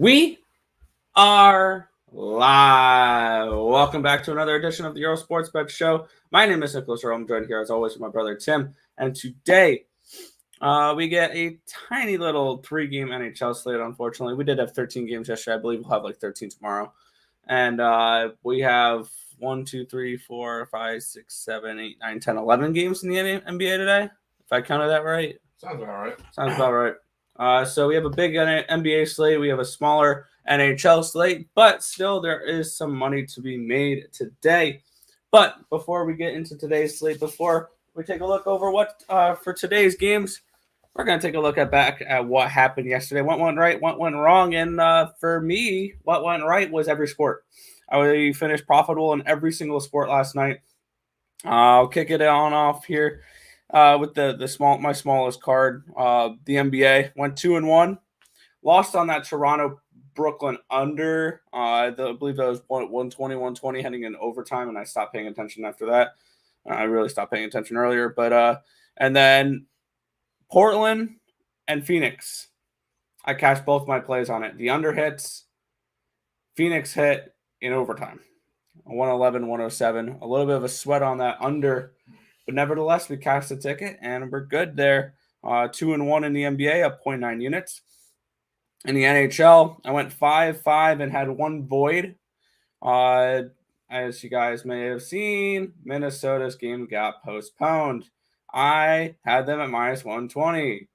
We are live. Welcome back to another edition of the Earle Sports Bet Show. My name is Nicholas Earle. I'm joined here as always with my brother Tim. And today we get a tiny little 3-game NHL slate, unfortunately. We did have 13 games yesterday. I believe we'll have like 13 tomorrow. And we have 1, 2, 3, 4, 5, 6, 7, 8, 9, 10, 11 games in the NBA today, if I counted that right. Sounds about right. Sounds about right. So we have a big NBA slate. We have a smaller NHL slate, but still there is some money to be made today. But before we get into today's slate, before we take a look over what for today's games, we're going to take a look back at what happened yesterday. What went right, what went wrong, and for me, what went right was every sport. I finished profitable in every single sport last night. I'll kick it on off here. With my smallest card, the NBA went 2-1, lost on that Toronto Brooklyn under. I believe that was 120 heading in overtime, and I stopped paying attention after that. I really stopped paying attention earlier, but and then Portland and Phoenix, I cashed both my plays on it. The under hits, Phoenix hit in overtime, 111-107. A little bit of a sweat on that under. But nevertheless, we cashed the ticket, and we're good there. 2-1 in the NBA, up 0.9 units. In the NHL, I went 5-5 and had one void. As you guys may have seen, Minnesota's game got postponed. I had them at minus 120.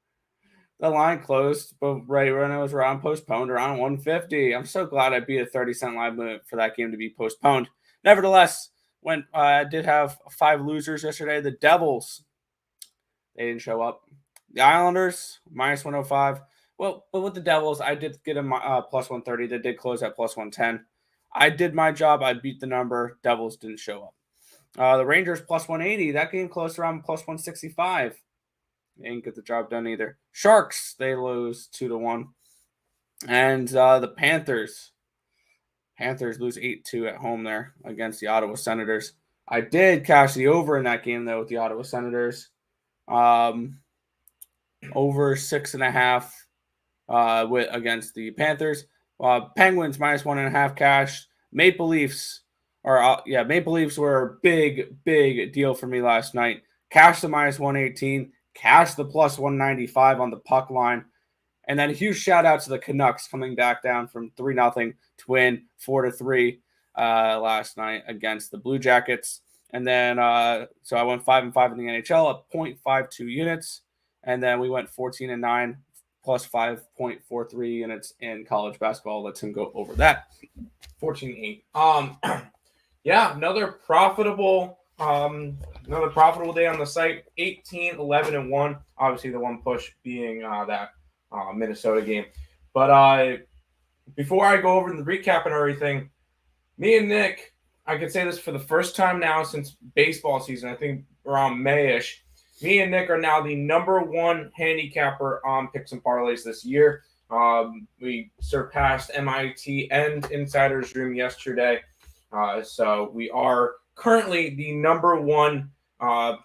The line closed, but right when it was around postponed, around 150. I'm so glad I beat a 30-cent live limit for that game to be postponed. Nevertheless, when I did have 5 losers yesterday. The Devils, they didn't show up. The Islanders, minus 105. Well, but with the Devils, I did get them plus 130. They did close at plus 110. I did my job. I beat the number. Devils didn't show up. The Rangers, plus 180. That game closed around plus 165. They didn't get the job done either. Sharks, they lose 2-1. And the Panthers lose 8-2 at home there against the Ottawa Senators. I did cash the over in that game, though, with the Ottawa Senators. Over 6.5 against the Panthers. Penguins, minus 1.5 cash. Maple Leafs were a big deal for me last night. Cash the minus 118. Cash the plus 195 on the puck line. And then a huge shout out to the Canucks coming back down from 3-0 to win 4-3 last night against the Blue Jackets. And then so I went 5-5 in the NHL at 0.52 units. And then we went 14-9 plus 5.43 units in college basketball. Let Tim go over that. 14-8. Yeah, another profitable day on the site. 18-11-1. Obviously, the one push being that Minnesota game. But before I go over the recap and everything, me and Nick, I could say this for the first time now since baseball season, I think around May-ish, me and Nick are now the number one handicapper on Picks and Parleys this year. We surpassed MIT and Insider's Dream yesterday. So we are currently the number one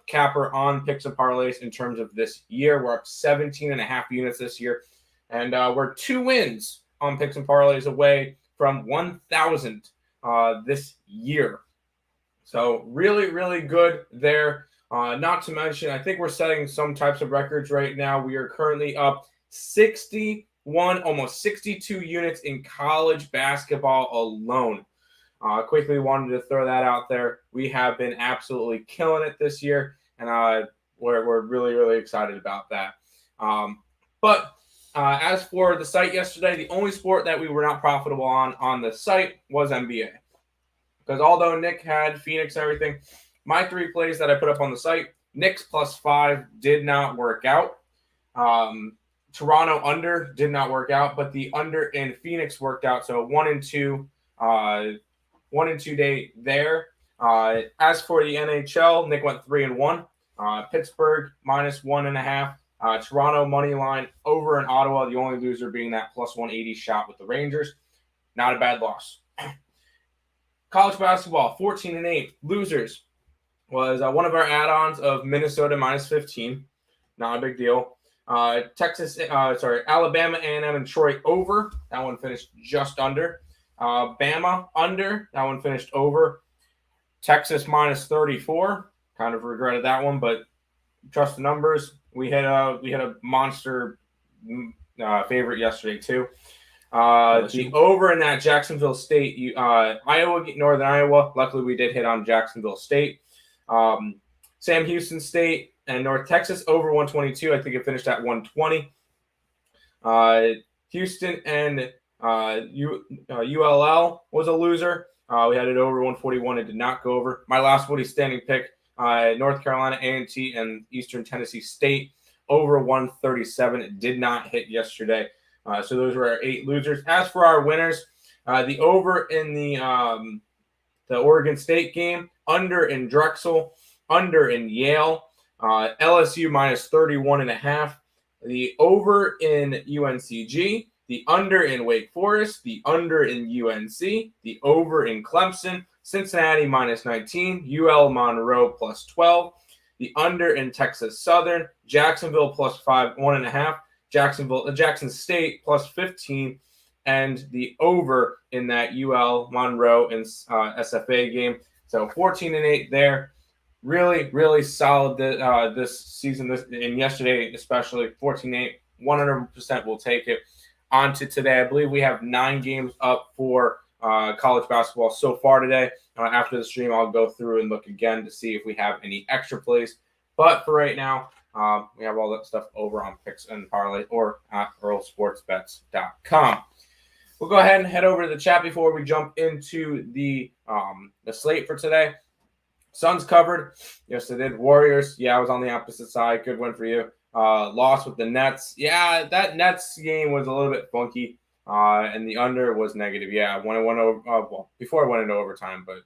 capper on Picks and Parleys in terms of this year. We're up 17.5 units this year. And we're 2 wins on Picks and Parleys away from 1,000 this year. So really good there. Not to mention, I think we're setting some types of records right now. We are currently up 61, almost 62 units in college basketball alone. Quickly wanted to throw that out there. We have been absolutely killing it this year, and we're really excited about that. But as for the site yesterday, the only sport that we were not profitable on the site was NBA. Because although Nick had Phoenix and everything, my 3 plays that I put up on the site, Knicks plus 5 did not work out. Toronto under did not work out, but the under in Phoenix worked out. So 1-2 day there. As for the NHL, Nick went 3-1. Pittsburgh minus 1.5. Toronto money line over in Ottawa. The only loser being that plus 180 shot with the Rangers. Not a bad loss. College basketball 14-8 losers was one of our add-ons of Minnesota minus 15. Not a big deal. Alabama, A&M, and Troy over. That one finished just under. Bama under. That one finished over. Texas minus 34. Kind of regretted that one, but trust the numbers. We had a monster favorite yesterday too. The over in that Jacksonville State, Northern Iowa. Luckily, we did hit on Jacksonville State. Sam Houston State and North Texas over 122. I think it finished at 120. Houston and ULL was a loser. We had it over 141. It did not go over. My last Woody standing pick, North Carolina A&T and Eastern Tennessee State over 137. It did not hit yesterday. So those were our 8 losers. As for our winners, the over in the Oregon State game, under in Drexel, under in Yale, LSU minus 31.5. The over in UNCG, the under in Wake Forest, the under in UNC, the over in Clemson, Cincinnati minus 19, UL Monroe plus 12, the under in Texas Southern, Jacksonville plus 1.5, Jackson State plus 15, and the over in that UL Monroe and SFA game. So 14-8 there. Really, really solid this season, and yesterday especially. 14-8, 100% will take it. On to today. I believe we have 9 games up for college basketball so far today. After the stream, I'll go through and look again to see if we have any extra plays. But for right now, we have all that stuff over on Picks and Parlay or at EarleSportsBets.com. We'll go ahead and head over to the chat before we jump into the slate for today. Suns covered. Yes, they did. Warriors. Yeah, I was on the opposite side. Good win for you. Loss with the Nets. Yeah, that Nets game was a little bit funky. And the under was negative. Yeah, when it went over, before it went into overtime, but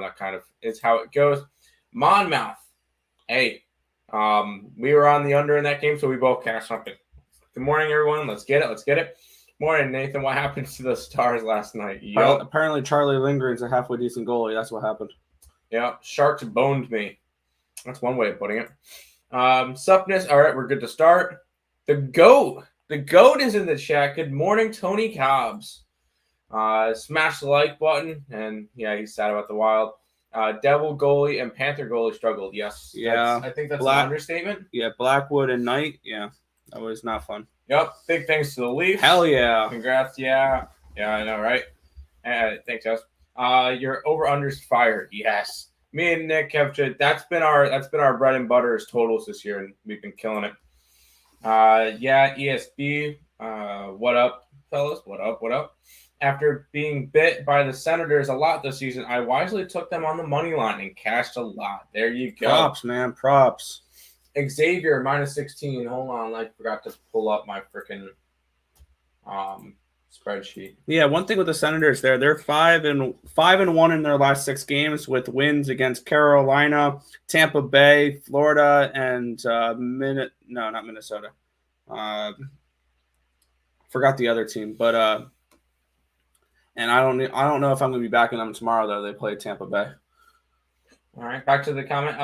that kind of is how it goes. Monmouth. Hey, we were on the under in that game, so we both cashed something. Good morning, everyone. Let's get it. Morning, Nathan. What happened to the Stars last night? Apparently, Charlie Lindgren's a halfway decent goalie. That's what happened. Yeah, Sharks boned me. That's one way of putting it. Suppness. All right, we're good to start. The GOAT. The GOAT is in the chat. Good morning, Tony Cobbs. Smash the like button. And, yeah, he's sad about the Wild. Devil goalie and Panther goalie struggled. Yes. Yeah. I think that's an understatement. Yeah, Blackwood and Knight. Yeah, that was not fun. Yep. Big thanks to the Leafs. Hell yeah. Congrats. Yeah. Yeah, I know, right? Thanks, guys. Your over-under's fired. Yes. Me and Nick have that's been our bread and butter as totals this year, and we've been killing it. Yeah, ESB. What up, fellas? What up? After being bit by the Senators a lot this season, I wisely took them on the money line and cashed a lot. There you go. Props, man. Props. Xavier minus 16. Hold on, I forgot to pull up my freaking spreadsheet. Yeah, one thing with the Senators they're 5-1 in their last 6 games with wins against Carolina, Tampa Bay, Florida, and not Minnesota. Forgot the other team, but and I don't know if I'm going to be backing them tomorrow though. They play Tampa Bay. All right, back to the comment.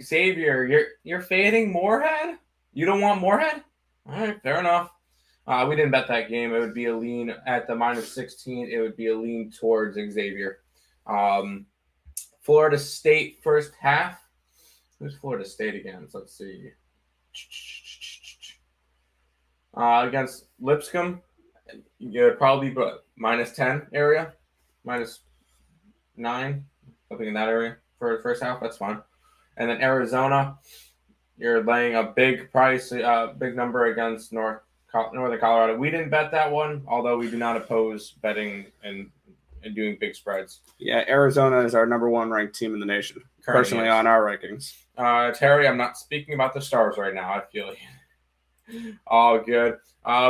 Xavier, you're fading Moorhead? You don't want Moorhead? All right, fair enough. We didn't bet that game. It would be a lean at the minus 16. It would be a lean towards Xavier. Florida State first half. Who's Florida State again? So let's see. Against Lipscomb, you'd probably be minus 10 area, minus 9, something in that area for the first half. That's fine. And then Arizona, you're laying a big price, big number against Northern Colorado. We didn't bet that one, although we do not oppose betting and doing big spreads. Yeah, Arizona is our number 1 ranked team in the nation, personally on our rankings. Terry, I'm not speaking about the Stars right now. I feel you. All good.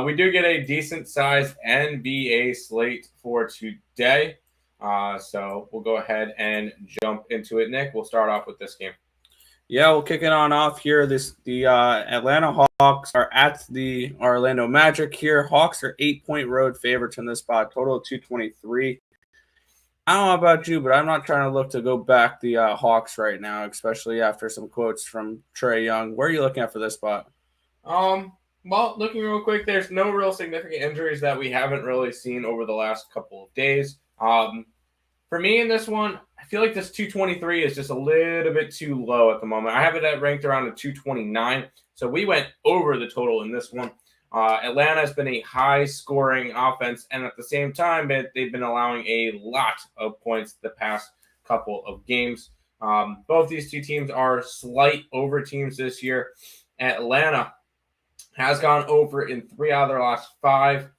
We do get a decent-sized NBA slate for today. So we'll go ahead and jump into it. Nick, we'll start off with this game. Yeah, we'll kick it on off here. The Atlanta Hawks are at the Orlando Magic here. Hawks are 8-point road favorites in this spot, total of 223. I don't know about you, but I'm not trying to look to go back the Hawks right now, especially after some quotes from Trae Young. Where are you looking at for this spot? Well, looking real quick, there's no real significant injuries that we haven't really seen over the last couple of days. For me in this one, I feel like this 223 is just a little bit too low at the moment. I have it ranked around a 229, so we went over the total in this one. Atlanta has been a high-scoring offense, and at the same time, they've been allowing a lot of points the past couple of games. Both these two teams are slight over teams this year. Atlanta has gone over in 3 out of their last 5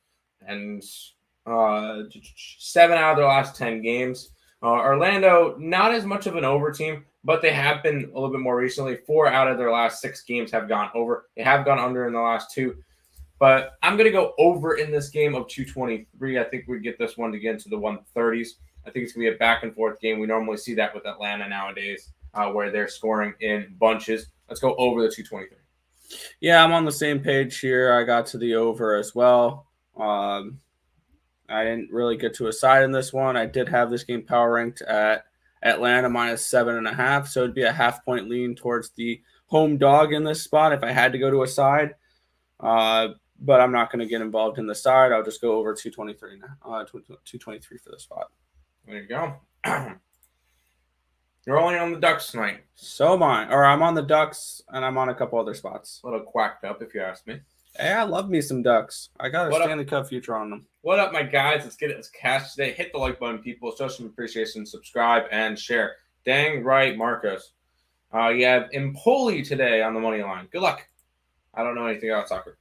and 7 out of their last 10 games. Orlando, not as much of an over team, but they have been a little bit more recently. 4 out of their last 6 games have gone over. They have gone under in the last 2. But I'm going to go over in this game of 223. I think we get this one to get into the 130s. I think it's going to be a back-and-forth game. We normally see that with Atlanta nowadays, where they're scoring in bunches. Let's go over the 223. Yeah, I'm on the same page here. I got to the over as well. I didn't really get to a side in this one. I did have this game power ranked at Atlanta -7.5, so it'd be a half-point lean towards the home dog in this spot if I had to go to a side. But I'm not going to get involved in the side. I'll just go over 223 now. 223 for the spot. There you go. You're only on the Ducks tonight. So am I. Or I'm on the Ducks, and I'm on a couple other spots. A little quacked up, if you ask me. Hey, I love me some Ducks. I got a Stanley Cup future on them. What up, my guys? Let's get it cash today. Hit the like button, people. Show some appreciation. Subscribe and share. Dang right, Marcos. You have Empoli today on the money line. Good luck. I don't know anything about soccer.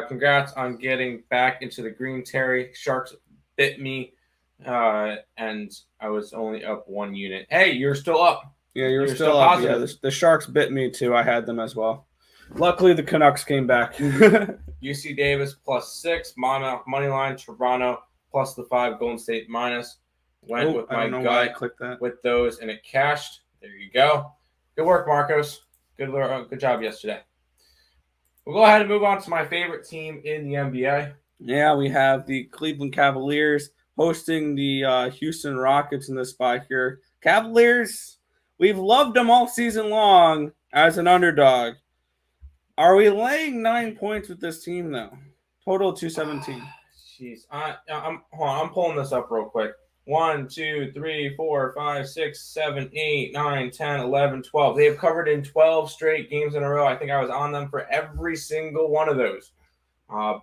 Congrats on getting back into the green, Terry. Sharks bit me, and I was only up 1 unit. Hey, you're still up. Yeah, you're still up. Positive. Yeah, the Sharks bit me too. I had them as well. Luckily, the Canucks came back. UC Davis +6, Monmouth money line, Toronto +5, Golden State minus. Went with my gut with those, and it cashed. There you go. Good work, Marcos. Good job yesterday. We'll go ahead and move on to my favorite team in the NBA. Yeah, we have the Cleveland Cavaliers hosting the Houston Rockets in this spot here. Cavaliers, we've loved them all season long as an underdog. Are we laying 9 points with this team, though? Total 217. Jeez. I'm pulling this up real quick. 1, 2, 3, 4, 5, 6, 7, 8, 9, 10, 11, 12. They have covered in 12 straight games in a row. I think I was on them for every single one of those.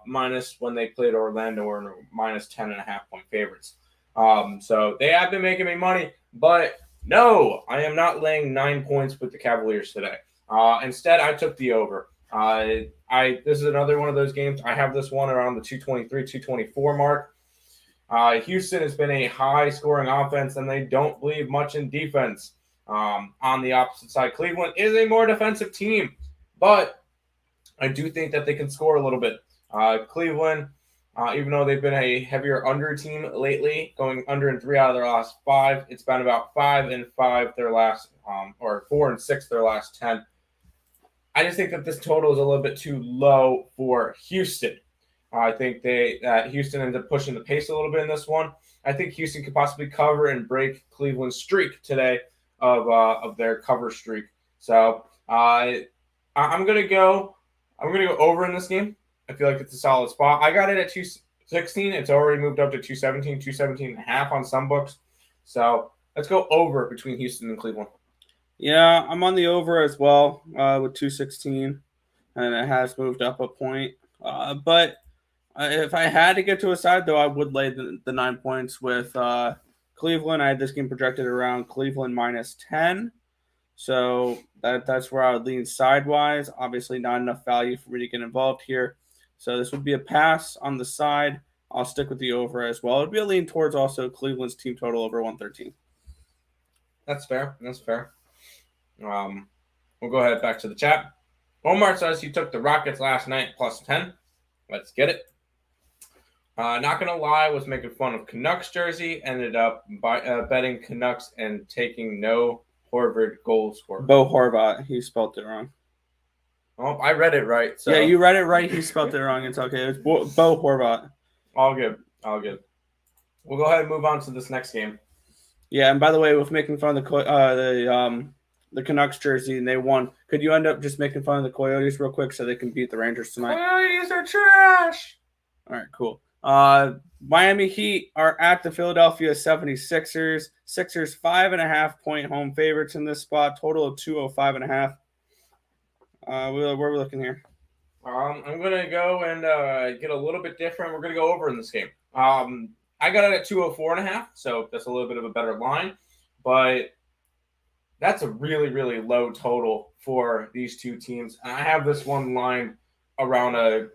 Minus when they played Orlando or minus 10.5-point favorites. So they have been making me money, but no, I am not laying 9 points with the Cavaliers today. Instead, I took the over. This is another one of those games. I have this one around the 223, 224 mark. Houston has been a high-scoring offense, and they don't believe much in defense. On the opposite side, Cleveland is a more defensive team, but I do think that they can score a little bit. Cleveland, even though they've been a heavier under team lately, going under in 3 out of their last 5, it's been about 5-5 their last, or 4-6 their last 10. I just think that this total is a little bit too low for Houston. I think Houston ends up pushing the pace a little bit in this one. I think Houston could possibly cover and break Cleveland's streak today of their cover streak. So I'm gonna go over in this game. I feel like it's a solid spot. I got it at 216. It's already moved up to 217, 217.5 on some books. So let's go over between Houston and Cleveland. Yeah, I'm on the over as well with 216, and it has moved up a point. But if I had to get to a side, though, I would lay the 9 points with Cleveland. I had this game projected around Cleveland -10. So that's where I would lean sidewise. Obviously, not enough value for me to get involved here. So this would be a pass on the side. I'll stick with the over as well. It would be a lean towards also Cleveland's team total over 113. That's fair. We'll go ahead back to the chat. Omar says he took the Rockets last night +10. Let's get it. Not going to lie, was making fun of Canucks jersey. Ended up betting Canucks and taking no Horvath goal scorer. Bo Horvath. He spelled it wrong. Oh, I read it right. So. Yeah, you read it right. He spelled it wrong. It's okay. It's Bo Horvath. All good. We'll go ahead and move on to this next game. Yeah, and by the way, with making fun of the the Canucks jersey and they won, could you end up just making fun of the Coyotes real quick so they can beat the Rangers tonight? Coyotes are trash. All right, cool. Miami Heat are at the Philadelphia 76ers. Sixers 5.5-point home favorites in this spot. Total of 205.5. Where are we looking here? I'm gonna go and get a little bit different. We're gonna go over in this game. I got it at 204.5, so that's a little bit of a better line, but that's a really, really low total for these two teams. And I have this one line around a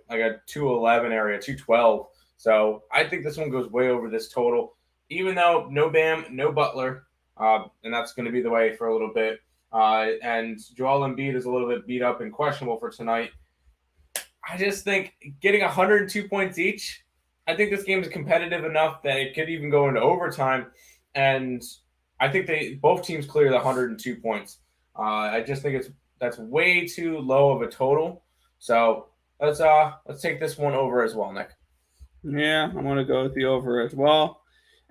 211 area, 212. So I think this one goes way over this total, even though no Bam, no Butler, and that's going to be the way for a little bit. And Joel Embiid is a little bit beat up and questionable for tonight. I just think getting 102 points each, I think this game is competitive enough that it could even go into overtime. And I think both teams clear the 102 points. I just think that's way too low of a total. So let's take this one over as well, Nick. Yeah, I'm gonna go with the over as well.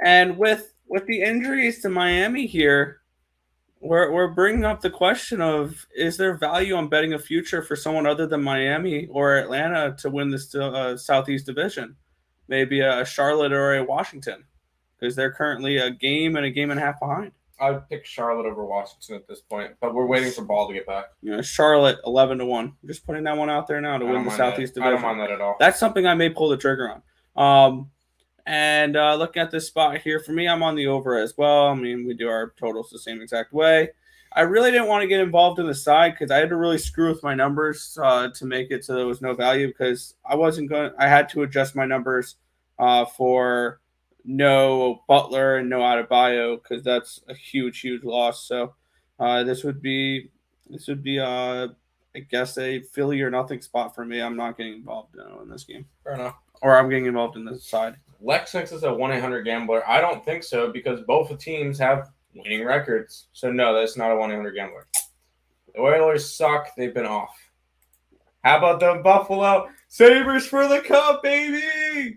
And with the injuries to Miami here, we're bringing up the question of, is there value on betting a future for someone other than Miami or Atlanta to win this Southeast Division? Maybe a Charlotte or a Washington, because they're currently a game and a half behind. I would pick Charlotte over Washington at this point, but we're waiting for Ball to get back. Charlotte 11-1. Just putting that one out there now to win the Southeast Division. I don't mind that at all. That's something I may pull the trigger on. And looking at this spot here, for me, I'm on the over as well. I mean, we do our totals the same exact way. I really didn't want to get involved in the side because I had to really screw with my numbers to make it so there was no value, because I had to adjust my numbers for no Butler and no Adebayo, because that's a huge loss. So this would be I guess a Philly or nothing spot for me. I'm not getting involved in this game. Fair enough. Or I'm getting involved in this side. Lex thinks it's a 1-800 gambler. I don't think so, because both teams have winning records. So no, that's not a 1-800 gambler. The Oilers suck. They've been off. How about the Buffalo Sabres for the cup, baby?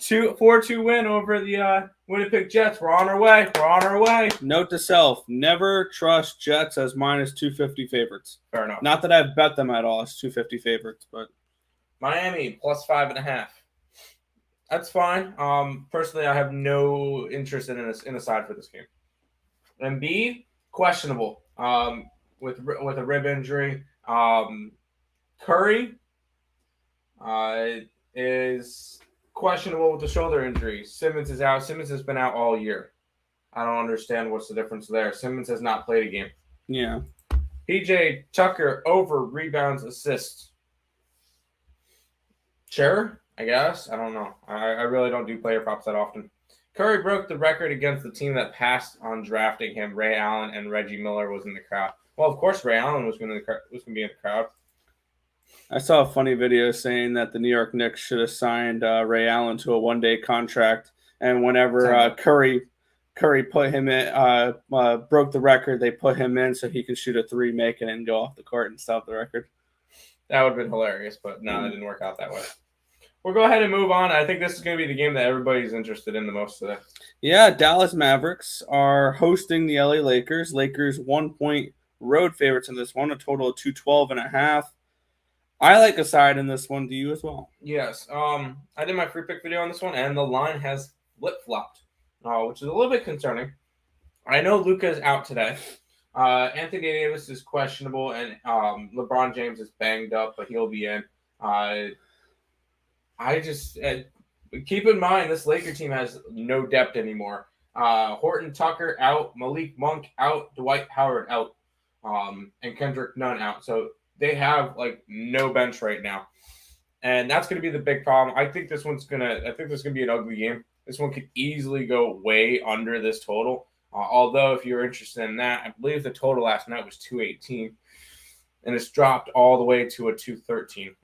4-2 win over the Winnipeg Jets. We're on our way. Note to self: never trust Jets as minus 250 favorites. Fair enough. Not that I've bet them at all as 250 favorites, but Miami plus 5.5. That's fine. Personally, I have no interest in a side for this game. Embiid, questionable with a rib injury. Curry is questionable with the shoulder injury. Simmons is out. Simmons has been out all year. I don't understand what's the difference there. Simmons has not played a game. Yeah. PJ Tucker over rebounds, assists. Sure, I guess. I don't know. I really don't do player props that often. Curry broke the record against the team that passed on drafting him. Ray Allen and Reggie Miller was in the crowd. Well, of course, Ray Allen was going to be in the crowd. I saw a funny video saying that the New York Knicks should have signed Ray Allen to a one-day contract, and whenever Curry put him in, broke the record, they put him in so he could shoot a three, make it, and go off the court and stop the record. That would have been hilarious, but no, it didn't work out that way. We'll go ahead and move on. I think this is going to be the game that everybody's interested in the most today. Yeah, Dallas Mavericks are hosting the LA Lakers. Lakers 1-point road favorites in this one, a total of 212.5. I like a side in this one. Do you as well? Yes. I did my free pick video on this one, and the line has flip-flopped, which is a little bit concerning. I know Luka's out today. Anthony Davis is questionable, and LeBron James is banged up, but he'll be in. I just keep in mind this Laker team has no depth anymore. Horton Tucker out, Malik Monk out, Dwight Howard out, and Kendrick Nunn out. So they have no bench right now, and that's going to be the big problem. I think this is going to be an ugly game. This one could easily go way under this total. Although, if you're interested in that, I believe the total last night was 218, and it's dropped all the way to a 213.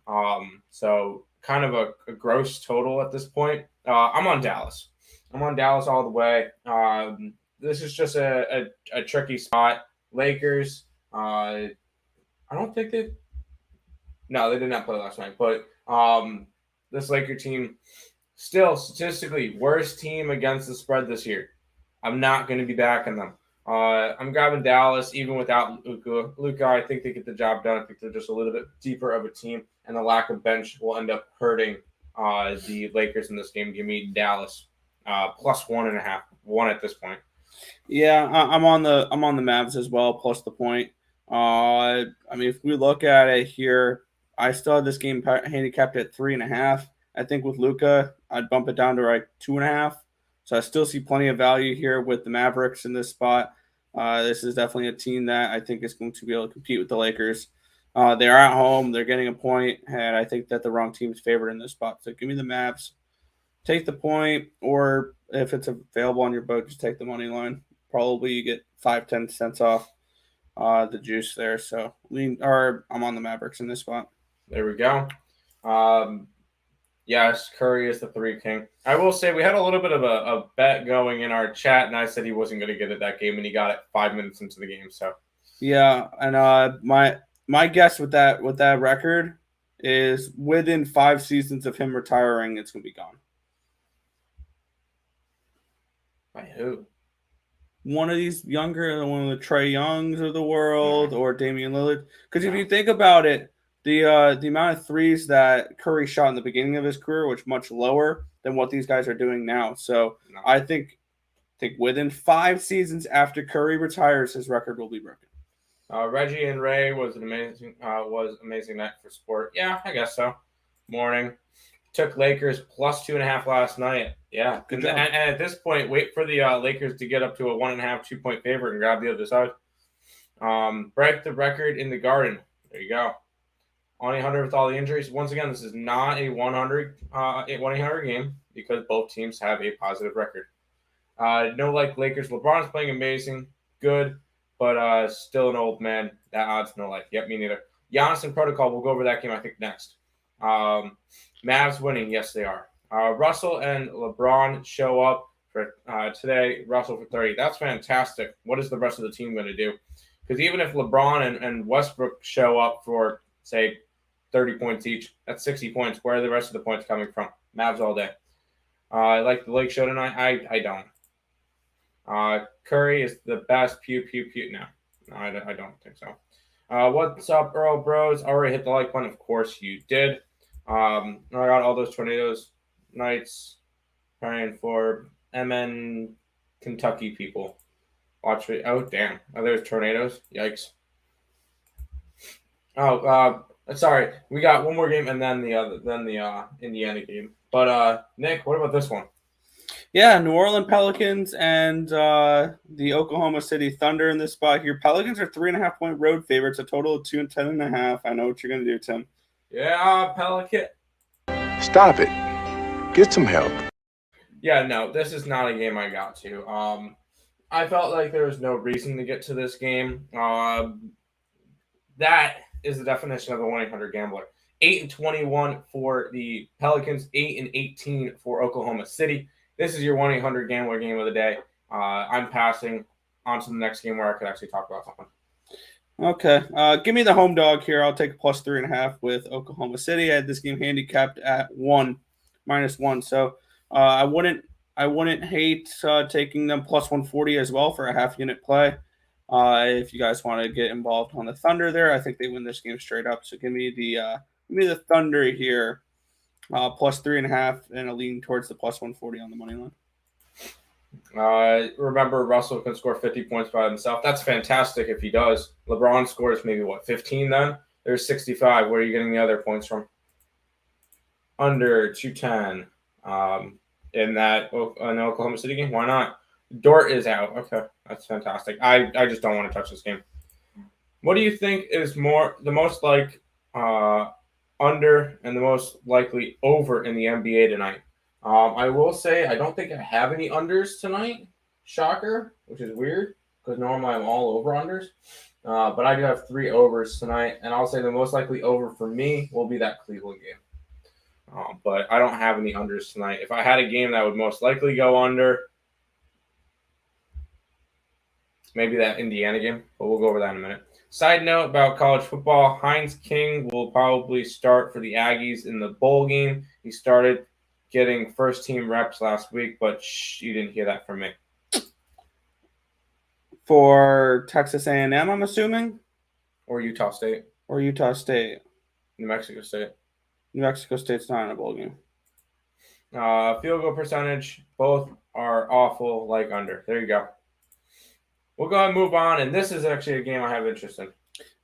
So kind of a gross total at this point. I'm on Dallas. I'm on Dallas all the way. This is just a tricky spot. Lakers. I don't think they did not play last night. But this Laker team, still statistically worst team against the spread this year. I'm not going to be backing them. I'm grabbing Dallas even without Luka. Luka, I think they get the job done. I think they're just a little bit deeper of a team, and the lack of bench will end up hurting the Lakers in this game. Give me Dallas plus 1.5, one at this point. Yeah, I'm on the Mavs as well, plus the point. I mean, if we look at it here, I still have this game handicapped at 3.5. I think with Luka, I'd bump it down to like 2.5. So I still see plenty of value here with the Mavericks in this spot. This is definitely a team that I think is going to be able to compete with the Lakers. They are at home, they're getting a point, and I think that the wrong team is favored in this spot. So give me the Mavs. Take the point, or if it's available on your boat, just take the money line. Probably you get 5-10 cents off the juice there. So I'm on the Mavericks in this spot. There we go. Yes, Curry is the 3 king. I will say we had a little bit of a bet going in our chat, and I said he wasn't going to get it that game, and he got it 5 minutes into the game. So yeah, and my guess with that record is within 5 seasons of him retiring, it's going to be gone. By who? One of these younger, one of the Trae Youngs of the world, or Damian Lillard. Because if you think about it, the amount of threes that Curry shot in the beginning of his career was much lower than what these guys are doing now. So I think within 5 seasons after Curry retires, his record will be broken. Reggie and Ray was an amazing night for sport. Yeah, I guess so. Morning. Took Lakers plus 2.5 last night. Yeah. Good job. And at this point, wait for the Lakers to get up to a 1.5, 2-point favorite and grab the other side. Break the record in the Garden. There you go. On 100 with all the injuries. Once again, this is not a 100 game because both teams have a positive record. No like Lakers. LeBron's playing amazing. Good. But still an old man. That odds no like. Yep, me neither. Giannis and Protocol. We'll go over that game, I think, next. Mavs winning. Yes, they are. Russell and LeBron show up for today. Russell for 30. That's fantastic. What is the rest of the team going to do? Because even if LeBron and Westbrook show up for, say, 30 points each, that's 60 points. Where are the rest of the points coming from? Mavs all day. Like the Lake show tonight? I don't. Curry is the best. Pew, pew, pew. No, I don't think so. What's up, Earle Bros? Already hit the like button. Of course you did. I got all those tornadoes nights praying for MN Kentucky people. Watch it. Oh, damn. Oh, there's tornadoes. Yikes. Oh, sorry. We got one more game and then the Indiana game. But Nick, what about this one? Yeah, New Orleans Pelicans and the Oklahoma City Thunder in this spot here. Pelicans are 3.5-point road favorites, a total of 2 and 10.5. I know what you're gonna do, Tim. Yeah, Pelican. Stop it. Get some help. Yeah, no, this is not a game I got to. I felt like there was no reason to get to this game. That is the definition of a 1-800 gambler. 8-21 for the Pelicans, 8-18 for Oklahoma City. This is your 1-800 gambler game of the day. I'm passing on to the next game where I could actually talk about something. Okay. Give me the home dog here. I'll take plus 3.5 with Oklahoma City. I had this game handicapped at -1. So I wouldn't hate taking them plus 140 as well for a half unit play. If you guys want to get involved on the Thunder there, I think they win this game straight up. So give me the Thunder here. Plus 3.5 and a lean towards the plus 140 on the money line. Remember, Russell can score 50 points by himself. That's fantastic if he does. LeBron scores maybe, 15 then? There's 65. Where are you getting the other points from? Under 210 in Oklahoma City game? Why not? Dort is out. Okay, that's fantastic. I just don't want to touch this game. What do you think is the most like under and the most likely over in the NBA tonight? I will say I don't think I have any unders tonight. Shocker, which is weird because normally I'm all over unders. But I do have 3 overs tonight, and I'll say the most likely over for me will be that Cleveland game. But I don't have any unders tonight. If I had a game that would most likely go under, maybe that Indiana game, but we'll go over that in a minute. Side note about college football, Heinz King will probably start for the Aggies in the bowl game. He started getting first-team reps last week, but you didn't hear that from me. for Texas A&M, I'm assuming, Or Utah State. or Utah State. New Mexico State. New Mexico State's not in a bowl game. Field goal percentage, both are awful, like under. There you go. We'll go ahead and move on, and this is actually a game I have interest in.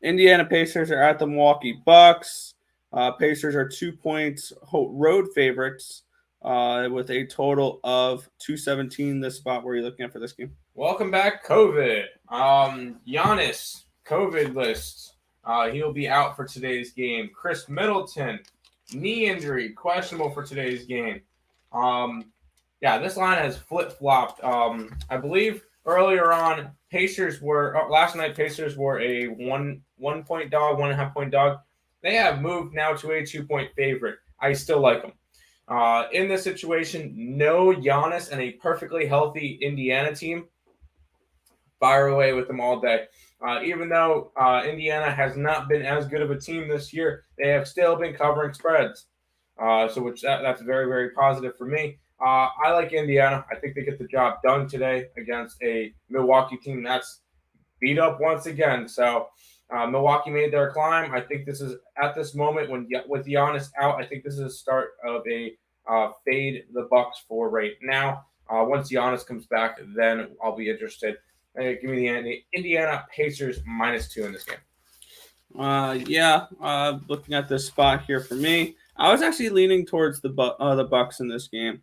Indiana Pacers are at the Milwaukee Bucks. Pacers are 2 points road favorites with a total of 217. This spot where you're looking at for this game. Welcome back, COVID. Giannis, COVID list. He'll be out for today's game. Chris Middleton, knee injury, questionable for today's game. This line has flip-flopped. I believe earlier on, last night Pacers were a 1 point dog, 1.5 point dog. They have moved now to a 2 point favorite. I still like them. In this situation, no Giannis and a perfectly healthy Indiana team. Fire away with them all day. Even though Indiana has not been as good of a team this year, they have still been covering spreads. That's very, very positive for me. I like Indiana. I think they get the job done today against a Milwaukee team that's beat up once again. So Milwaukee made their climb. I think this is at this moment with Giannis out. I think this is the start of a fade the Bucks for right now. Once Giannis comes back, then I'll be interested. Give me the Indiana Pacers -2 in this game. Looking at this spot here for me, I was actually leaning towards the Bucks in this game.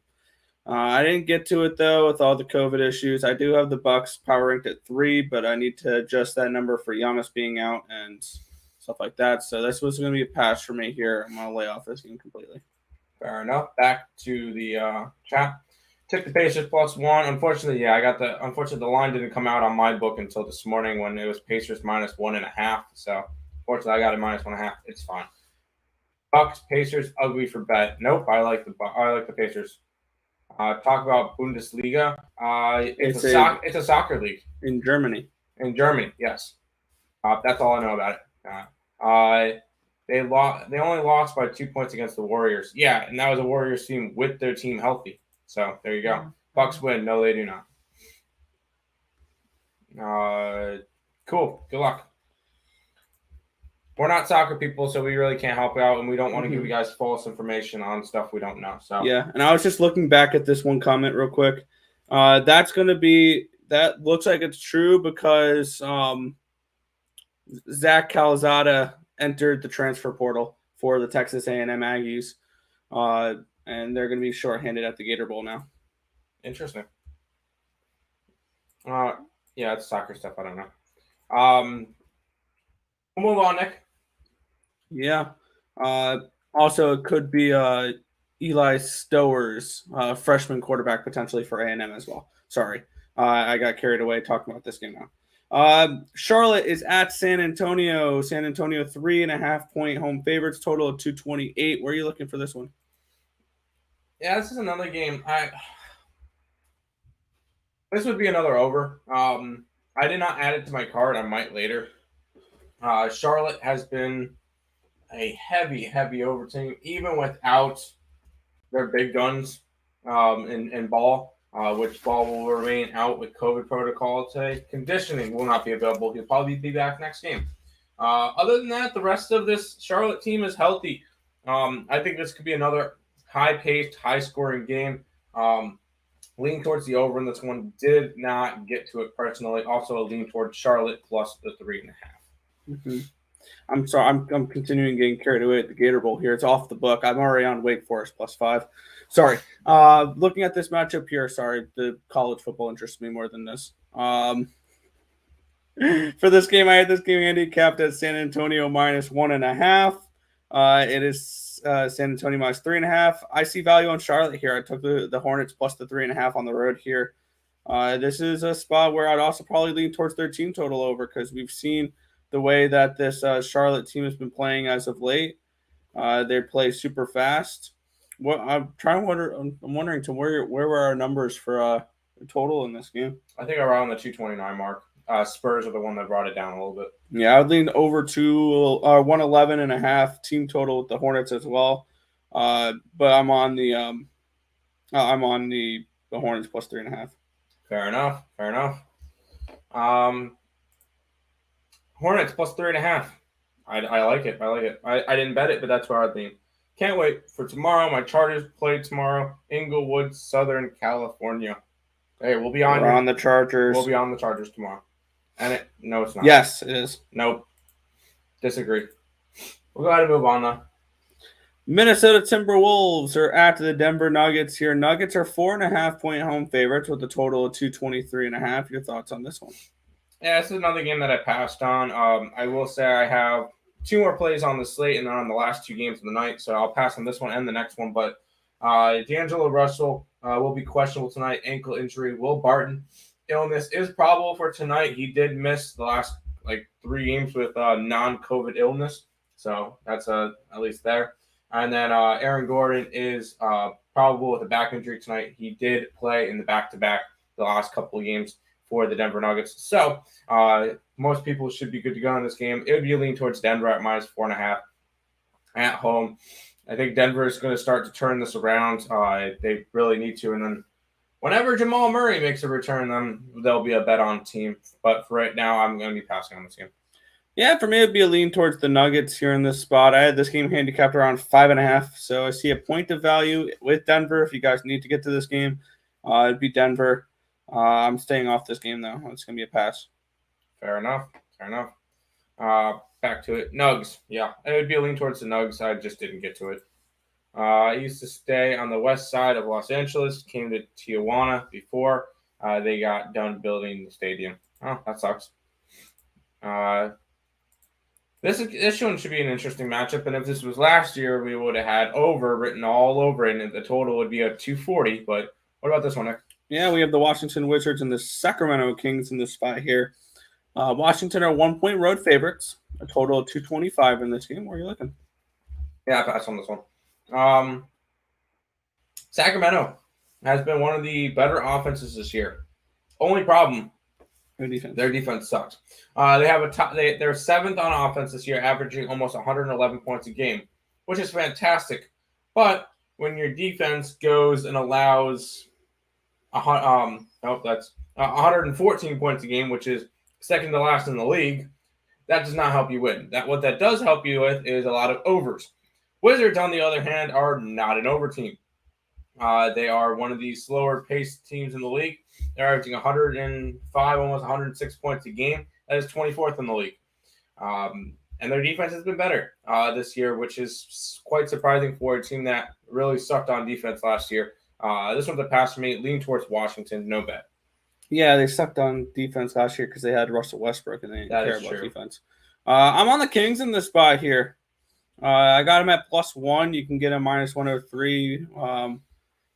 I didn't get to it though with all the COVID issues. I do have the Bucks power ranked at 3, but I need to adjust that number for Giannis being out and stuff like that. So this was going to be a pass for me here. I'm going to lay off this game completely. Fair enough. Back to the chat. Took the Pacers +1. Unfortunately, the line didn't come out on my book until this morning when it was Pacers -1.5. So unfortunately, I got it -1.5. It's fine. Bucks, Pacers, ugly for bet. Nope, I like the Pacers. Talk about Bundesliga. It's a soccer league in Germany. In Germany, yes. That's all I know about it. They only lost by 2 points against the Warriors. Yeah, and that was a Warriors team with their team healthy. So there you go. Bucks win. No, they do not. Cool. Good luck. We're not soccer people, so we really can't help out, and we don't want to give you guys false information on stuff we don't know. So yeah, and I was just looking back at this one comment real quick. That looks like it's true because Zach Calzada entered the transfer portal for the Texas A&M Aggies, and they're going to be shorthanded at the Gator Bowl now. Interesting. It's soccer stuff. I don't know. We'll move on, Nick. Yeah. Also, it could be Eli Stowers, freshman quarterback potentially for A&M as well. Sorry. I got carried away talking about this game now. Charlotte is at San Antonio. San Antonio 3.5 point home favorites, total of 228. Where are you looking for this one? Yeah, this is another game. This would be another over. I did not add it to my card. I might later. Charlotte has been a heavy over team, even without their big guns in Ball, which Ball will remain out with COVID protocol today. Conditioning will not be available. He'll probably be back next game. Other than that, the rest of this Charlotte team is healthy. I think this could be another high-paced, high-scoring game. Lean towards the over in this one. Did not get to it personally. Also a lean towards Charlotte plus the 3.5. Mm-hmm. I'm sorry. I'm continuing getting carried away at the Gator Bowl here. It's off the book. I'm already on Wake Forest +5. Sorry. Looking at this matchup here. Sorry, the college football interests me more than this. For this game, I had this game handicapped at San Antonio -1.5. It is San Antonio -3.5. I see value on Charlotte here. I took the Hornets plus the 3.5 on the road here. This is a spot where I'd also probably lean towards their team total over because we've seen the way that this Charlotte team has been playing as of late. They play super fast. I'm wondering to where were our numbers for total in this game? I think around the 229 mark. Spurs are the one that brought it down a little bit. Yeah, I would lean over to 111.5 team total with the Hornets as well. But I'm on the Hornets plus 3.5. Fair enough. Hornets plus 3.5. I like it. I didn't bet it, but that's where I'd lean. Can't wait for tomorrow. My Chargers play tomorrow. Inglewood, Southern California. Hey, we'll be on the Chargers. We'll be on the Chargers tomorrow. And no, it's not. Yes, it is. Nope. Disagree. We'll go ahead and move on now. Minnesota Timberwolves are at the Denver Nuggets here. Nuggets are 4.5-point home favorites with a total of 223.5. Your thoughts on this one? Yeah, this is another game that I passed on. I will say I have 2 more plays on the slate and then on the last 2 games of the night, so I'll pass on this one and the next one. But D'Angelo Russell will be questionable tonight, ankle injury. Will Barton illness is probable for tonight. He did miss the last 3 games with non-COVID illness, so that's at least there. And then Aaron Gordon is probable with a back injury tonight. He did play in the back-to-back the last couple of games for the Denver Nuggets. So most people should be good to go in this game. It would be a lean towards Denver at minus 4.5 at home. I think Denver is going to start to turn this around. They really need to. And then whenever Jamal Murray makes a return, then there'll be a bet on team. But for right now, I'm going to be passing on this game. Yeah, for me, it'd be a lean towards the Nuggets here in this spot. I had this game handicapped around 5.5, so I see a point of value with Denver. If you guys need to get to this game, it'd be Denver. I'm staying off this game, though. It's going to be a pass. Fair enough. Back to it. Nugs. Yeah, it would be a lean towards the Nugs. I just didn't get to it. I used to stay on the west side of Los Angeles, came to Tijuana before they got done building the stadium. Oh, that sucks. This one should be an interesting matchup, and if this was last year, we would have had over written all over it, and the total would be a 240. But what about this one, Nick? Yeah, we have the Washington Wizards and the Sacramento Kings in this spot here. Washington are 1-point road favorites, a total of 225 in this game. Where are you looking? Yeah, I pass on this one. Sacramento has been one of the better offenses this year. Only problem, their defense sucks. They have they're 7th on offense this year, averaging almost 111 points a game, which is fantastic. But when your defense goes and allows 114 points a game, which is second to last in the league, that does not help you win. What that does help you with is a lot of overs. Wizards, on the other hand, are not an over team. They are one of the slower paced teams in the league. They're averaging 105, almost 106 points a game. That is 24th in the league. And their defense has been better this year, which is quite surprising for a team that really sucked on defense last year. This one's a pass for me. Lean towards Washington. No bet. Yeah, they sucked on defense last year because they had Russell Westbrook and they didn't care about defense. I'm on the Kings in this spot here. I got them at +1. You can get a minus 103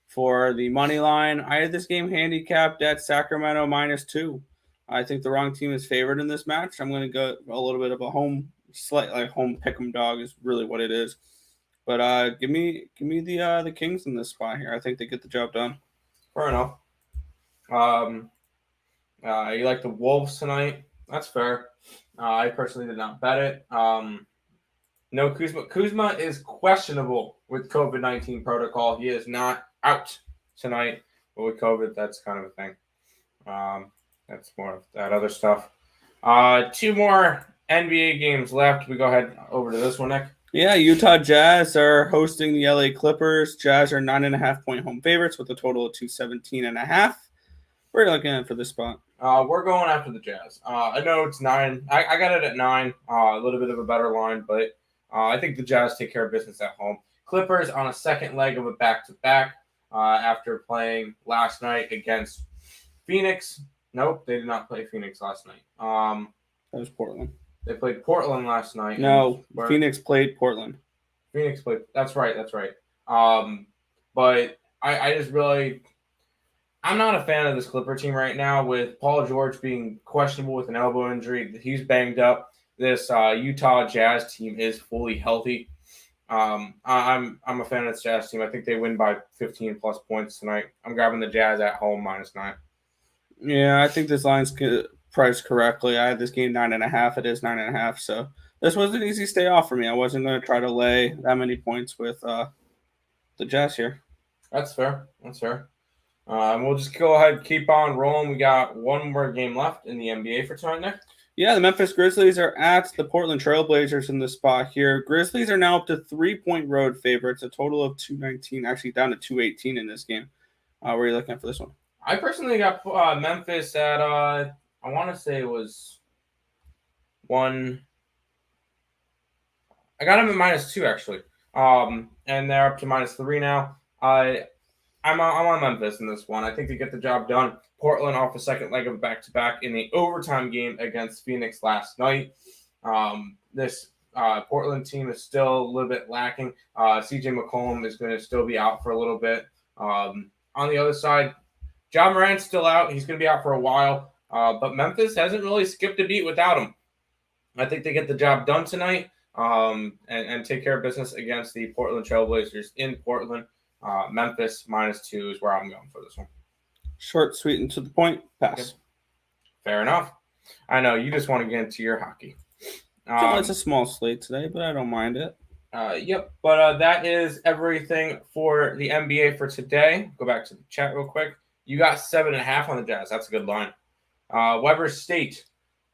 for the money line. I had this game handicapped at Sacramento -2. I think the wrong team is favored in this match. I'm going to go a little bit of a home pick'em dog is really what it is. But give me the Kings in this spot here. I think they get the job done. Fair enough. You like the Wolves tonight? That's fair. I personally did not bet it. No Kuzma. Kuzma is questionable with COVID-19 protocol. He is not out tonight, but with COVID, that's kind of a thing. That's more of that other stuff. 2 more NBA games left. We go ahead over to this one, Nick. Yeah, Utah Jazz are hosting the LA Clippers. Jazz are 9.5-point home favorites with a total of 217.5. Where are you looking at for this spot? We're going after the Jazz. I know it's 9. I got it at 9. A little bit of a better line, but I think the Jazz take care of business at home. Clippers on a second leg of a back-to-back after playing last night against Phoenix. Nope, they did not play Phoenix last night. That was Portland. They played Portland last night. No, Phoenix played Portland. Phoenix played. That's right. But I just really, I'm not a fan of this Clipper team right now with Paul George being questionable with an elbow injury. He's banged up. This Utah Jazz team is fully healthy. I'm a fan of this Jazz team. I think they win by 15 plus points tonight. I'm grabbing the Jazz at home -9. Yeah, I think this line's priced correctly. I had this game 9.5. It is 9.5. So this was an easy stay off for me. I wasn't going to try to lay that many points with the Jazz here. That's fair. We'll just go ahead and keep on rolling. We got one more game left in the NBA for tonight, Nick. Yeah, the Memphis Grizzlies are at the Portland Trailblazers in the spot here. Grizzlies are now up to 3-point road favorites, a total of 219, actually down to 218 in this game. Where are you looking at for this one? I personally got Memphis at, I want to say it was one. I got them at -2, actually. And they're up to -3 now. I'm on Memphis in this one. I think they get the job done. Portland off a second leg of a back-to-back in the overtime game against Phoenix last night. This Portland team is still a little bit lacking. CJ McCollum is going to still be out for a little bit. On the other side, Ja Morant's still out. He's going to be out for a while. But Memphis hasn't really skipped a beat without him. I think they get the job done tonight and take care of business against the Portland Trailblazers in Portland. Memphis -2 is where I'm going for this one. Short, sweet, and to the point. Pass. Okay. Fair enough. I know you just want to get into your hockey. It's a small slate today, but I don't mind it. Yep. But that is everything for the NBA for today. Go back to the chat real quick. You got 7.5 on the Jazz. That's a good line. Weber State.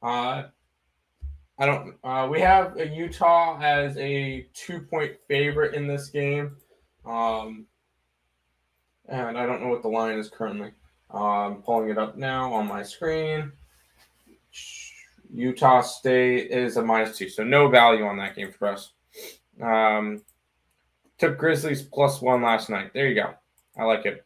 We have Utah as a 2-point favorite in this game. And I don't know what the line is currently. I'm pulling it up now on my screen. Utah State is a -2, so no value on that game for us. Took Grizzlies +1 last night. There you go. I like it.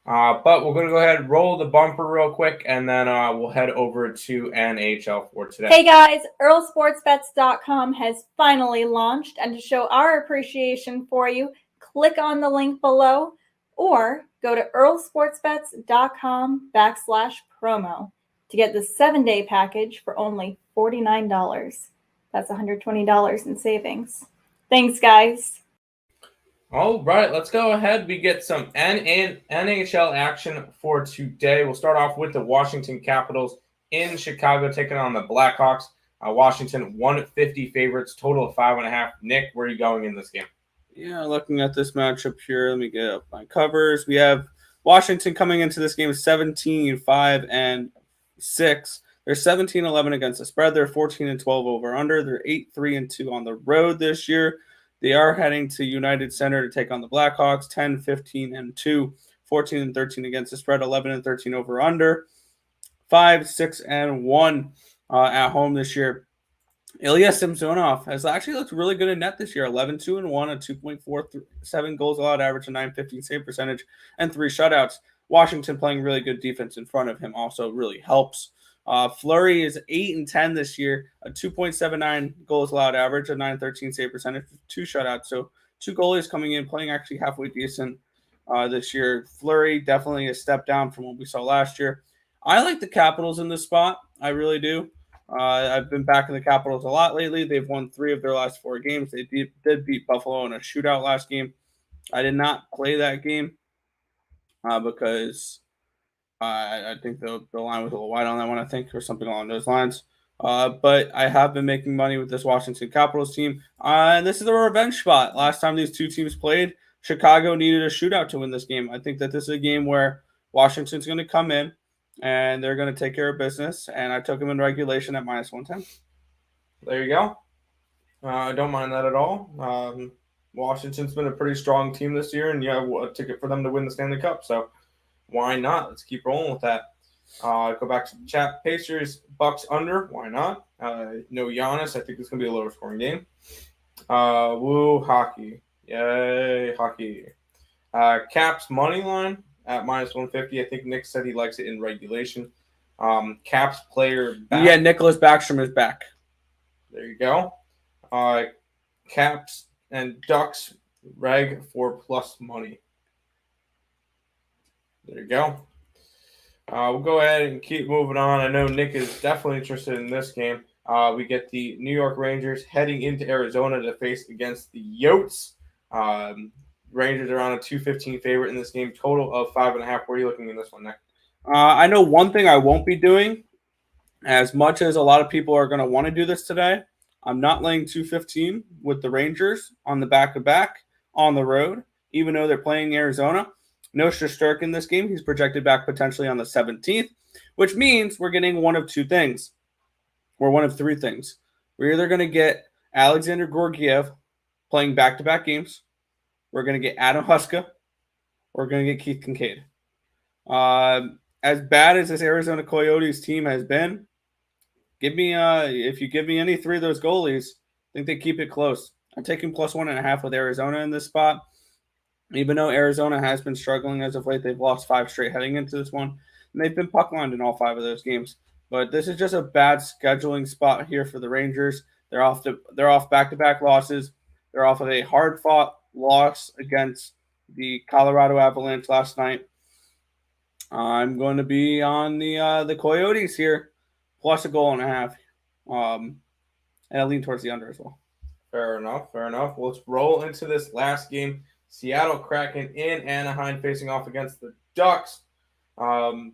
But we're going to go ahead and roll the bumper real quick, and then we'll head over to NHL for today. Hey guys, EarleSportsBets.com has finally launched, and to show our appreciation for you, click on the link below or go to EarleSportsBets.com/promo to get the 7-day package for only $49. That's $120 in savings. Thanks, guys. All right, let's go ahead. We get some NHL action for today. We'll start off with the Washington Capitals in Chicago taking on the Blackhawks. Washington 150 favorites, total of 5.5. Nick, where are you going in this game? Yeah, looking at this matchup here, let me get up my covers. We have Washington coming into this game 17-5-6. They're 17-11 against the spread. They're 14-12 over under. They're 8-3-2 on the road this year. They are heading to United Center to take on the Blackhawks, 10-15-2, 14-13 against the spread, 11-13 over under, 5-6-1 at home this year. Ilya Samsonov has actually looked really good in net this year, 11-2-1, a 2.47 goals allowed average, a .915 save percentage, and 3 shutouts. Washington playing really good defense in front of him also really helps. Fleury is 8-10 this year, a 2.79 goals allowed average, a .913 save percentage, 2 shutouts. So 2 goalies coming in, playing actually halfway decent this year. Fleury definitely a step down from what we saw last year. I like the Capitals in this spot. I really do. I've been backing the Capitals a lot lately. They've won 3 of their last 4 games. They did beat Buffalo in a shootout last game. I did not play that game because I think the line was a little wide on that one, I think, or something along those lines. But I have been making money with this Washington Capitals team. And this is a revenge spot. Last time these two teams played, Chicago needed a shootout to win this game. I think that this is a game where Washington's going to come in and they're going to take care of business. And I took them in regulation at -110. There you go. I don't mind that at all. Washington's been a pretty strong team this year, and you have a ticket for them to win the Stanley Cup. So why not? Let's keep rolling with that. Go back to the chat. Pacers, Bucks under. Why not? No Giannis. I think it's going to be a lower scoring game. Woo, hockey. Yay, hockey. Caps money line at -150. I think Nick said he likes it in regulation. Caps player back. Yeah, Nicholas Backstrom is back. There you go. Caps and Ducks reg for plus money. There you go. We'll go ahead and keep moving on. I know Nick is definitely interested in this game. We get the New York Rangers heading into Arizona to face against the Yotes. Rangers are on a 215 favorite in this game, total of 5.5. Where are you looking in this one, Nick? I know one thing I won't be doing, as much as a lot of people are going to want to do this today. I'm not laying 215 with the Rangers on the back-to-back on the road, even though they're playing Arizona. No Shesterkin in this game. He's projected back potentially on the 17th, which means we're getting one of two things, or one of three things. We're either going to get Alexander Georgiev playing back-to-back games, we're going to get Adam Huska, or we're going to get Keith Kincaid. As bad as this Arizona Coyotes team has been, if you give me any three of those goalies, I think they keep it close. I'm taking +1.5 with Arizona in this spot. Even though Arizona has been struggling as of late, they've lost 5 straight heading into this one, and they've been puck-lined in all 5 of those games. But this is just a bad scheduling spot here for the Rangers. They're off back-to-back losses. They're off of a hard-fought loss against the Colorado Avalanche last night. I'm going to be on the Coyotes here, plus 1.5 goals. And I lean towards the under as well. Fair enough. Let's roll into this last game. Seattle Kraken in Anaheim facing off against the Ducks. Total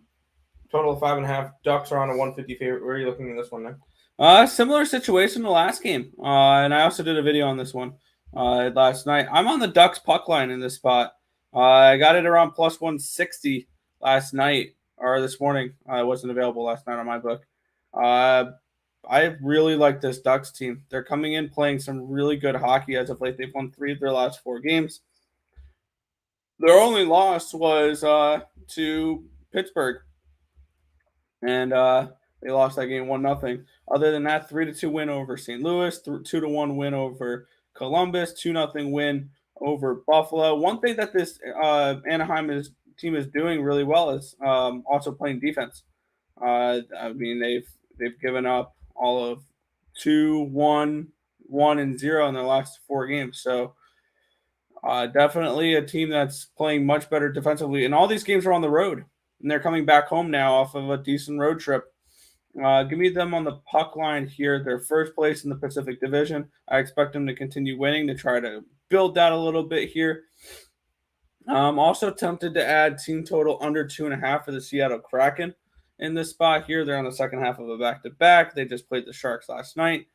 of 5.5. Ducks are on a 150 favorite. Where are you looking at this one now? Similar situation to last game. And I also did a video on this one last night. I'm on the Ducks puck line in this spot. I got it around +160 last night or this morning. It wasn't available last night on my book. I really like this Ducks team. They're coming in playing some really good hockey as of late. They've won 3 of their last 4 games. Their only loss was to Pittsburgh, and they lost that game 1-0. Other than that, 3-2 win over St. Louis, 2-1 win over Columbus, 2-0 win over Buffalo. One thing that this Anaheim team is doing really well is also playing defense. I mean, they've given up all of 2, 1, 1, and 0 in their last 4 games. So definitely a team that's playing much better defensively. And all these games are on the road, and they're coming back home now off of a decent road trip. Give me them on the puck line here. They're first place in the Pacific Division. I expect them to continue winning to try to build that a little bit here. I'm also tempted to add team total under 2.5 for the Seattle Kraken in this spot here. They're on the second half of a back-to-back. They just played the Sharks last night.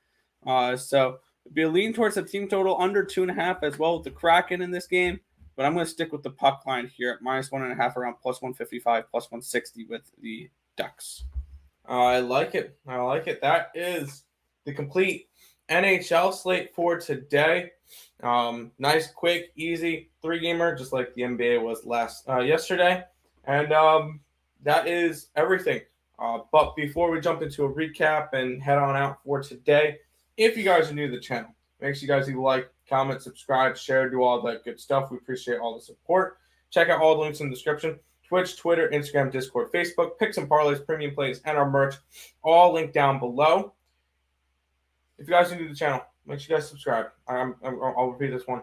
So it'd be a lean towards the team total under 2.5 as well with the Kraken in this game. But I'm going to stick with the puck line here at -1.5 around +155, +160 with the Ducks. I like it. That is the complete NHL slate for today. Nice, quick, easy 3-gamer, just like the NBA was yesterday. And that is everything. But before we jump into a recap and head on out for today, if you guys are new to the channel, make sure you guys leave a like, comment, subscribe, share, do all that good stuff. We appreciate all the support. Check out all the links in the description. Twitch, Twitter, Instagram, Discord, Facebook, Picks and Parleys, Premium Plays, and our merch, all linked down below. If you guys are new to the channel, make sure you guys subscribe. I'll repeat this one.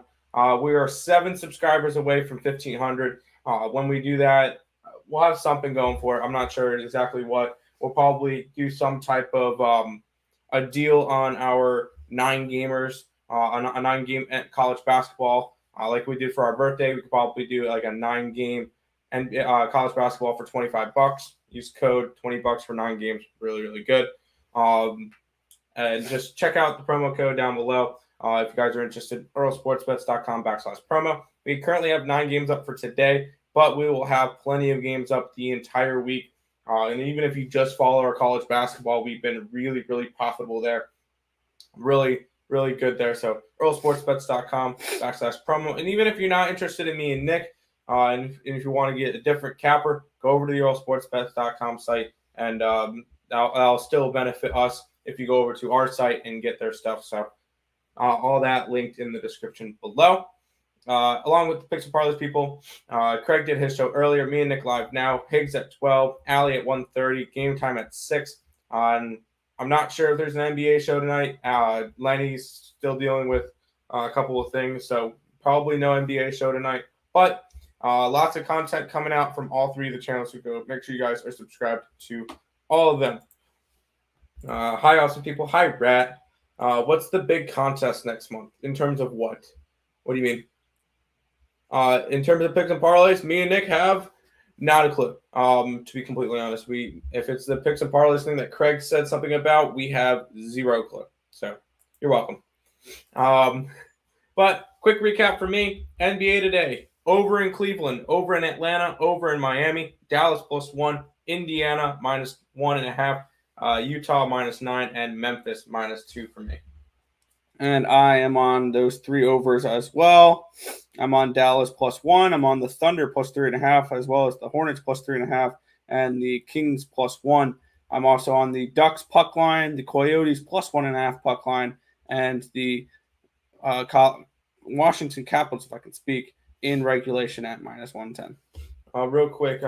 We are 7 subscribers away from 1,500. When we do that, we'll have something going for it. I'm not sure exactly what. We'll probably do some type of a deal on our 9 gamers, a 9-game college basketball, like we did for our birthday. We could probably do like a 9-game and college basketball for $25. Use code $20 for 9 games. Really, really good. And just check out the promo code down below if you guys are interested. EarleSportsBets.com/promo. We currently have 9 games up for today, but we will have plenty of games up the entire week. And even if you just follow our college basketball, we've been really, really profitable there. Really, really good there. So EarleSportsBets.com/promo. And even if you're not interested in me and Nick, and if you want to get a different capper, go over to the EarleSportsBets.com site, and that'll still benefit us if you go over to our site and get their stuff. So all that linked in the description below. Along with the Picks and Parleys people, Craig did his show earlier. Me and Nick live now. Higgs at 12. Allie at 1:30. Game time at 6. I'm not sure if there's an NBA show tonight. Lenny's still dealing with a couple of things, so probably no NBA show tonight. But lots of content coming out from all 3 of the channels. So go make sure you guys are subscribed to all of them. Hi, awesome people. Hi, Rat. What's the big contest next month? In terms of what? What do you mean? In terms of Picks and Parleys, me and Nick have not a clue. To be completely honest, if it's the Picks and Parleys thing that Craig said something about, we have 0 clue. So you're welcome. But quick recap for me: NBA today. over in Cleveland, over in Atlanta, over in Miami, Dallas +1, Indiana -1.5, Utah -9, and Memphis -2 for me. And I am on those 3 overs as well. I'm on Dallas +1. I'm on the Thunder +3.5, as well as the Hornets +3.5, and the Kings +1. I'm also on the Ducks puck line, the Coyotes +1.5 puck line, and the Washington Capitals, if I can speak, in regulation at -110. Real quick,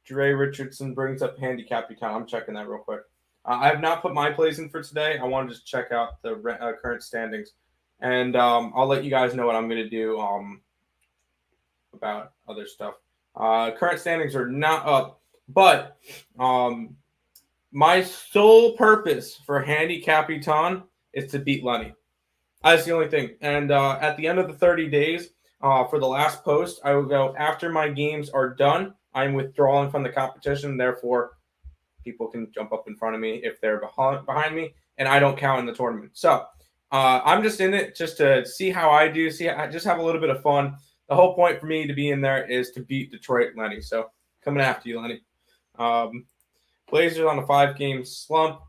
Dre Richardson brings up handicap time. I'm checking that real quick. I have not put my plays in for today. I wanted to check out the current standings, and I'll let you guys know what I'm going to do about other stuff. Current standings are not up, but my sole purpose for handicapiton is to beat Lenny. That's the only thing. And at the end of the 30 days, for the last post, I will go, after my games are done, I'm withdrawing from the competition. Therefore, people can jump up in front of me if they're behind me, and I don't count in the tournament. So I'm just in it just to see how I do, just have a little bit of fun. The whole point for me to be in there is to beat Detroit Lenny. So coming after you, Lenny. Blazers on a 5-game slump.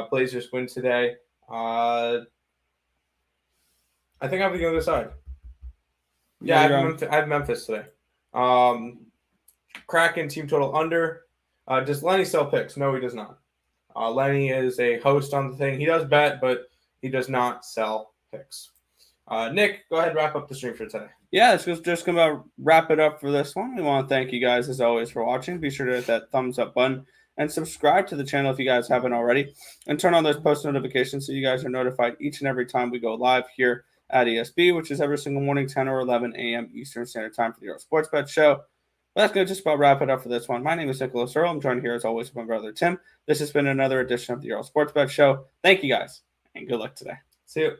Blazers win today. I think I have the other side. Yeah, I have Memphis today. Kraken team total under. Does Lenny sell picks? No, he does not. Lenny is a host on the thing. He does bet, but he does not sell picks. Nick, go ahead and wrap up the stream for today. Yeah, it's just going to wrap it up for this one. We want to thank you guys, as always, for watching. Be sure to hit that thumbs up button and subscribe to the channel if you guys haven't already. And turn on those post notifications so you guys are notified each and every time we go live here at ESB, which is every single morning, 10 or 11 a.m. Eastern Standard Time for the Earle Sports Bet Show. But that's going to just about wrap it up for this one. My name is Nicholas Earle. I'm joined here, as always, with my brother, Tim. This has been another edition of the Earle Sports Bet Show. Thank you, guys, and good luck today. See you.